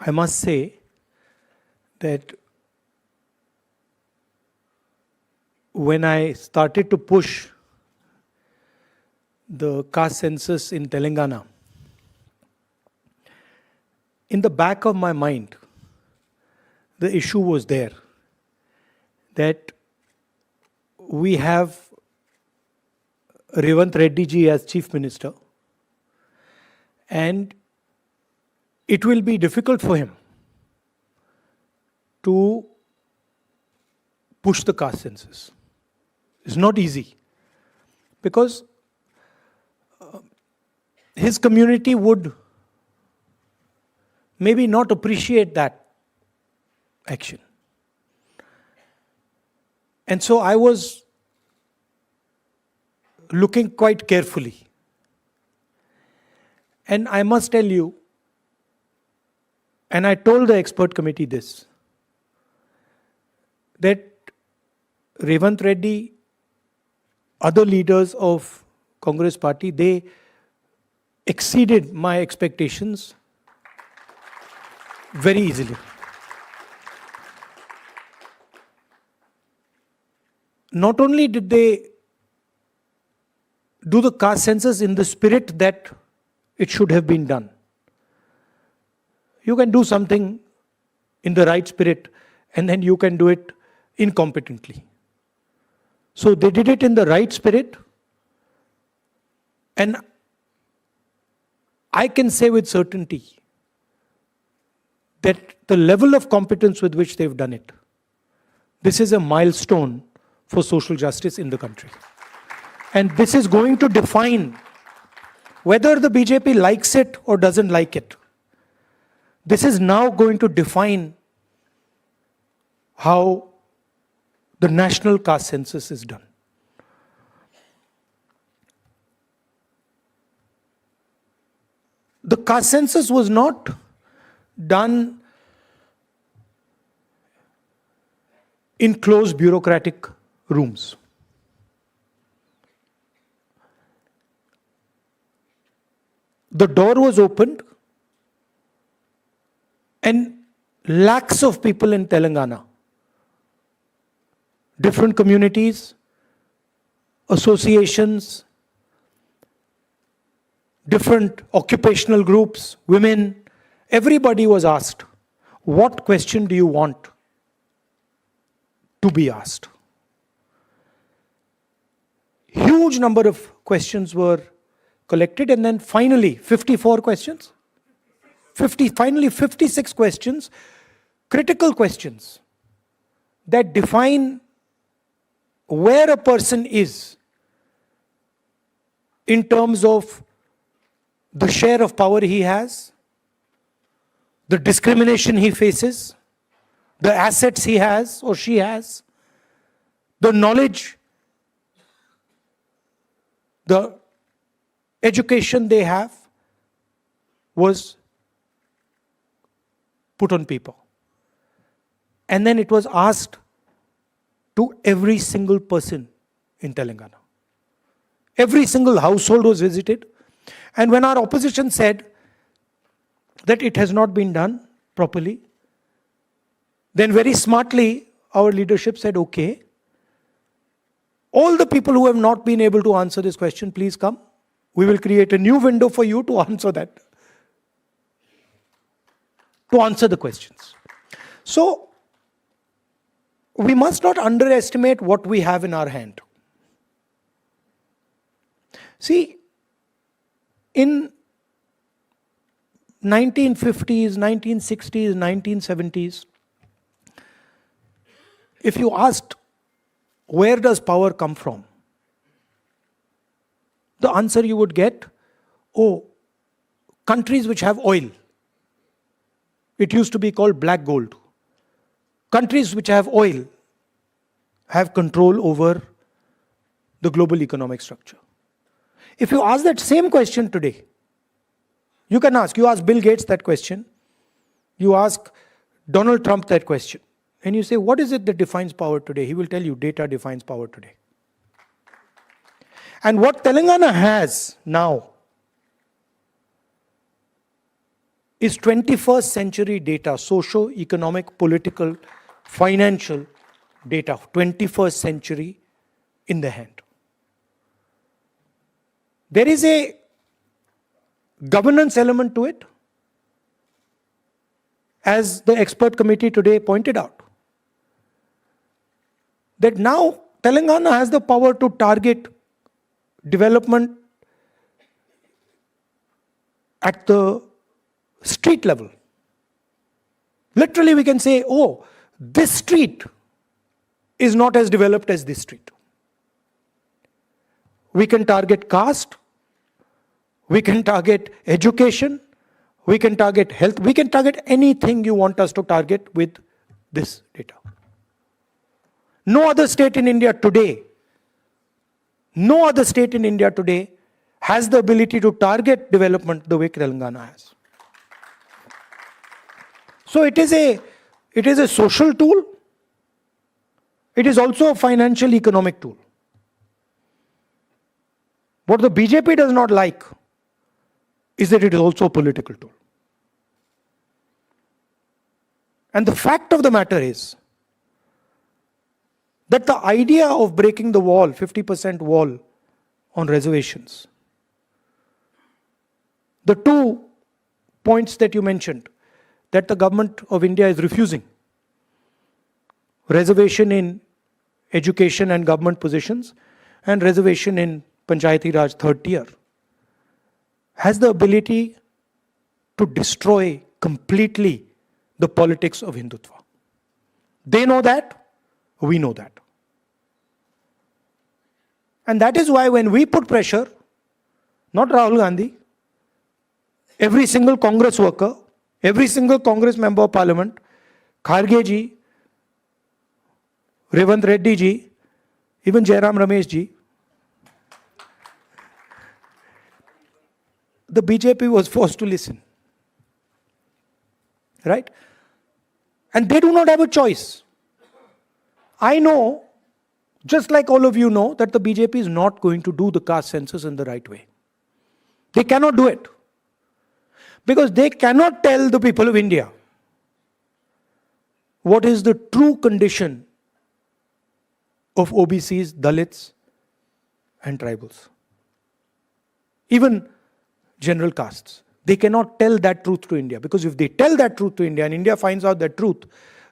I must say that when I started to push the caste census in Telangana, in the back of my mind, the issue was there that we have Revant Reddy ji as Chief Minister, and it will be difficult for him to push the caste census. It's not easy because his community would maybe not appreciate that action. And so I was looking quite carefully. And I must tell you, and I told the expert committee this, that Revant Reddy, other leaders of Congress party, they exceeded my expectations very easily. Not only did they do the caste census in the spirit that it should have been done. You can do something in the right spirit and then you can do it incompetently. So they did it in the right spirit, and I can say with certainty that the level of competence with which they've done it, this is a milestone for social justice in the country. And this is going to define whether the BJP likes it or doesn't like it. This is now going to define how the national caste census is done. The caste census was not done in closed bureaucratic rooms. The door was opened and lakhs of people in Telangana, different communities, associations, different occupational groups, women, everybody was asked, what question do you want to be asked? Huge number of questions were collected, and then finally 54 questions, finally 56 questions, critical questions that define where a person is in terms of the share of power he has, the discrimination he faces, the assets he has or she has, the knowledge, the education they have, was put on paper. And then it was asked to every single person in Telangana. Every single household was visited. And when our opposition said that it has not been done properly, then very smartly our leadership said, okay, all the people who have not been able to answer this question, please come. We will create a new window for you to answer that, to answer the questions. So, we must not underestimate what we have in our hand. See, in 1950s, 1960s, 1970s, if you asked, where does power come from? The answer you would get, oh, countries which have oil. It used to be called black gold. Countries which have oil have control over the global economic structure. If you ask that same question today, you ask Bill Gates that question, you ask Donald Trump that question, and you say, what is it that defines power today? He will tell you, data defines power today. And what Telangana has now is 21st century data, socio-economic, political, financial data, 21st century in the hand. There is a governance element to it, as the expert committee today pointed out, that now Telangana has the power to target development at the street level. Literally we can say, oh, this street is not as developed as this street. We can target caste, we can target education, we can target health, we can target anything you want us to target with this data. No other state in India today, has the ability to target development the way Telangana has. So it is a social tool. It is also a financial economic tool. What the BJP does not like is that it is also a political tool. And the fact of the matter is that the idea of breaking the wall, 50% wall on reservations, the 2 points that you mentioned, that the government of India is refusing, reservation in education and government positions and reservation in Panchayati Raj third tier, has the ability to destroy completely the politics of Hindutva. They know that, we know that. And that is why when we put pressure, not Rahul Gandhi, every single Congress worker, every single Congress member of parliament, Kharge ji, Revant Reddy ji, even Jairam Ramesh ji, the BJP was forced to listen. Right? And they do not have a choice. I know, just like all of you know, that the BJP is not going to do the caste census in the right way. They cannot do it. Because they cannot tell the people of India what is the true condition of OBCs, Dalits, and tribals. Even general castes. They cannot tell that truth to India, because if they tell that truth to India and India finds out that truth,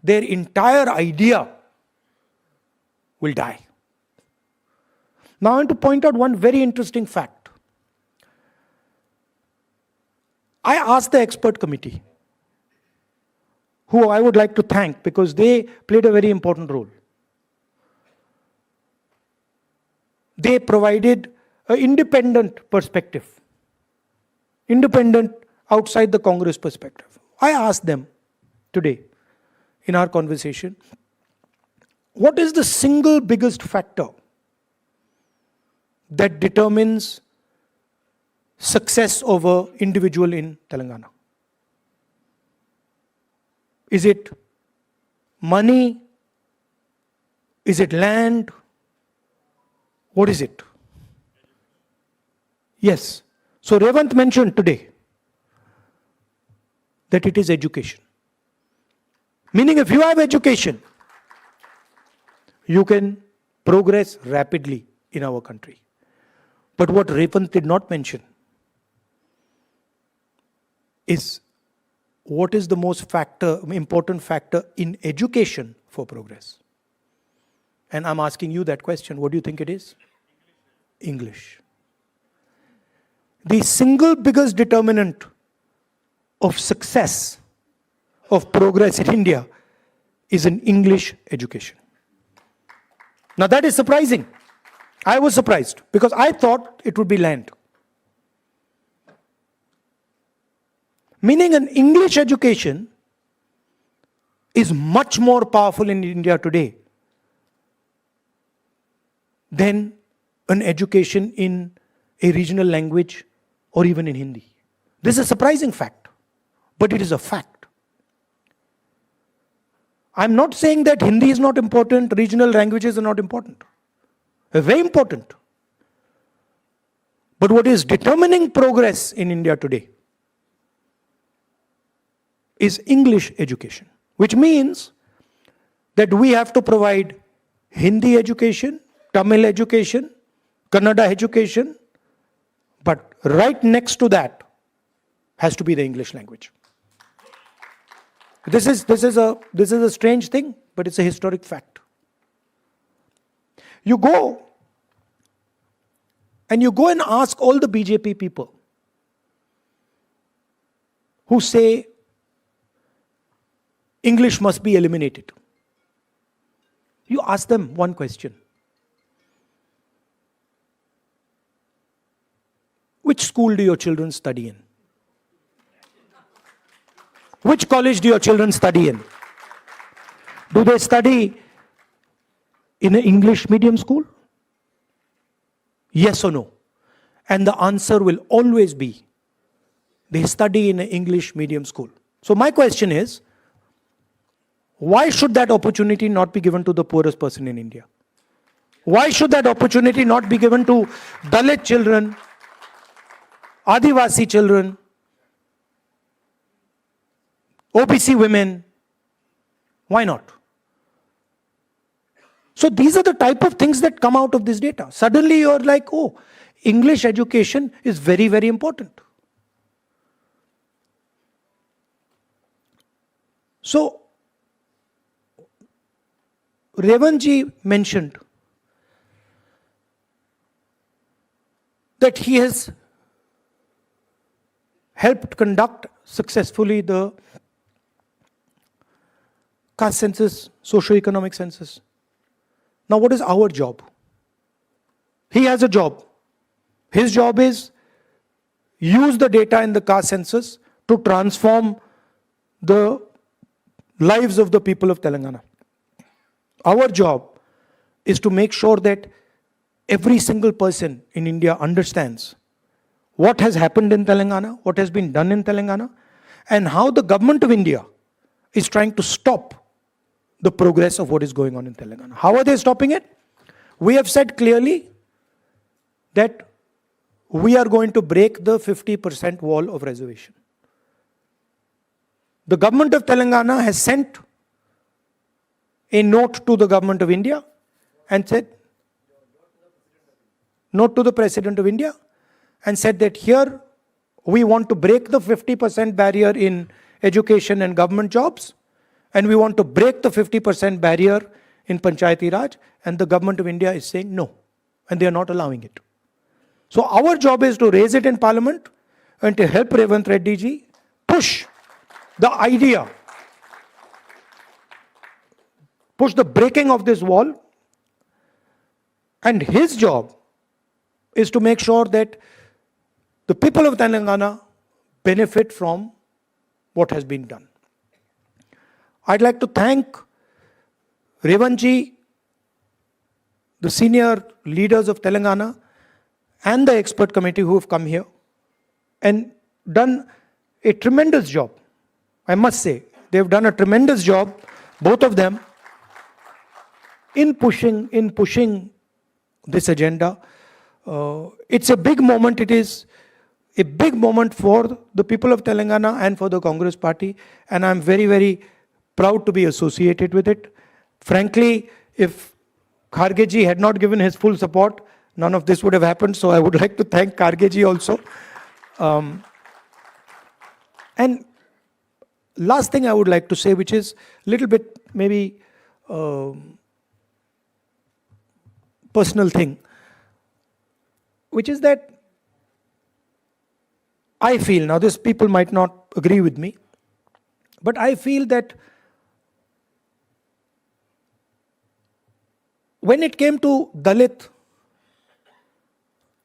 their entire idea will die. Now I want to point out one very interesting fact. I asked the expert committee, who I would like to thank because they played a very important role. They provided an independent perspective. Independent outside the Congress perspective. I asked them today in our conversation, what is the single biggest factor that determines success of an individual in Telangana? Is it money? Is it land? What is it? Yes. So Revant mentioned today that it is education. Meaning if you have education, you can progress rapidly in our country. But what Revant did not mention is what is the most important factor in education for progress. And I'm asking you that question. What do you think it is? English. The single biggest determinant of success, of progress in India, is an English education. Now that is surprising. I was surprised because I thought it would be land. Meaning an English education is much more powerful in India today than an education in a regional language or even in Hindi. This is a surprising fact, but it is a fact. I'm not saying that Hindi is not important, regional languages are not important. They're very important. But what is determining progress in India today is English education, which means that we have to provide Hindi education, Tamil education, Kannada education, but right next to that has to be the English language. This is a strange thing, but it's a historic fact. You go and ask all the BJP people who say English must be eliminated. You ask them one question. Which school do your children study in? Which college do your children study in? Do they study in an English medium school? Yes or no? And the answer will always be, they study in an English medium school. So my question is, why should that opportunity not be given to the poorest person in India? Why should that opportunity not be given to Dalit children, Adivasi children, OBC women? Why not? So these are the type of things that come out of this data. Suddenly you're like, oh, English education is very, very important. So, Revanji mentioned that he has helped conduct successfully the caste census, socio-economic census. Now what is our job? He has a job. His job is use the data in the caste census to transform the lives of the people of Telangana. Our job is to make sure that every single person in India understands what has happened in Telangana, what has been done in Telangana, and how the government of India is trying to stop the progress of what is going on in Telangana. How are they stopping it? We have said clearly that we are going to break the 50% wall of reservation. The government of Telangana has sent a note to the government of India and said, note to the President of India and said that here we want to break the 50% barrier in education and government jobs, and we want to break the 50% barrier in Panchayati Raj, and the government of India is saying no, and they are not allowing it. So our job is to raise it in Parliament and to help Revant Reddy ji push the idea, push the breaking of this wall, and his job is to make sure that the people of Telangana benefit from what has been done. I'd like to thank Revanji, the senior leaders of Telangana, and the expert committee who have come here and done a tremendous job. I must say, they've done a tremendous job, both of them, in pushing this agenda. It's a big moment. It is a big moment for the people of Telangana and for the Congress party, and I'm very, very proud to be associated with it. Frankly, if Kharge ji had not given his full support, none of this would have happened. So I would like to thank Kharge ji also. And last thing I would like to say, which is a little bit maybe personal thing, which is that I feel, now this people might not agree with me, but I feel that when it came to Dalit,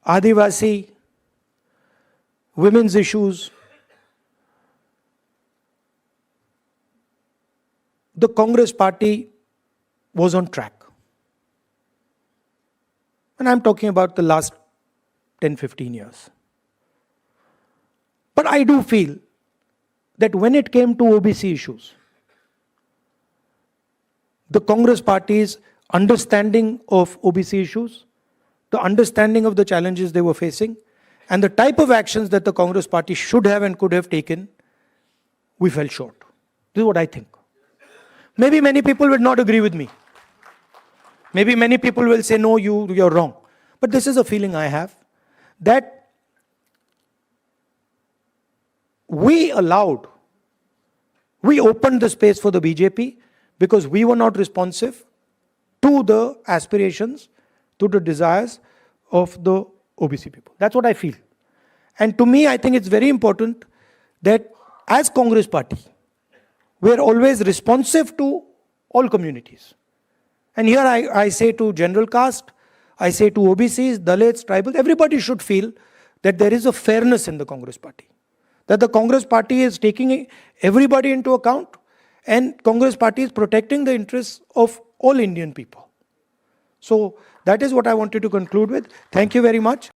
Adivasi, women's issues, the Congress party was on track. And I'm talking about the last 10-15 years. But I do feel that when it came to OBC issues, the Congress party's understanding of OBC issues, the understanding of the challenges they were facing, and the type of actions that the Congress party should have and could have taken, we fell short. This is what I think. Maybe many people will not agree with me. Maybe many people will say, no, you're wrong. But this is a feeling I have, that we opened the space for the BJP because we were not responsive to the aspirations, to the desires of the OBC people. That's what I feel. And to me, I think it's very important that as Congress party, we're always responsive to all communities. And here I say to general caste, I say to OBCs, Dalits, tribals, everybody should feel that there is a fairness in the Congress party. That the Congress party is taking everybody into account, and Congress party is protecting the interests of all Indian people. So that is what I wanted to conclude with. Thank you very much.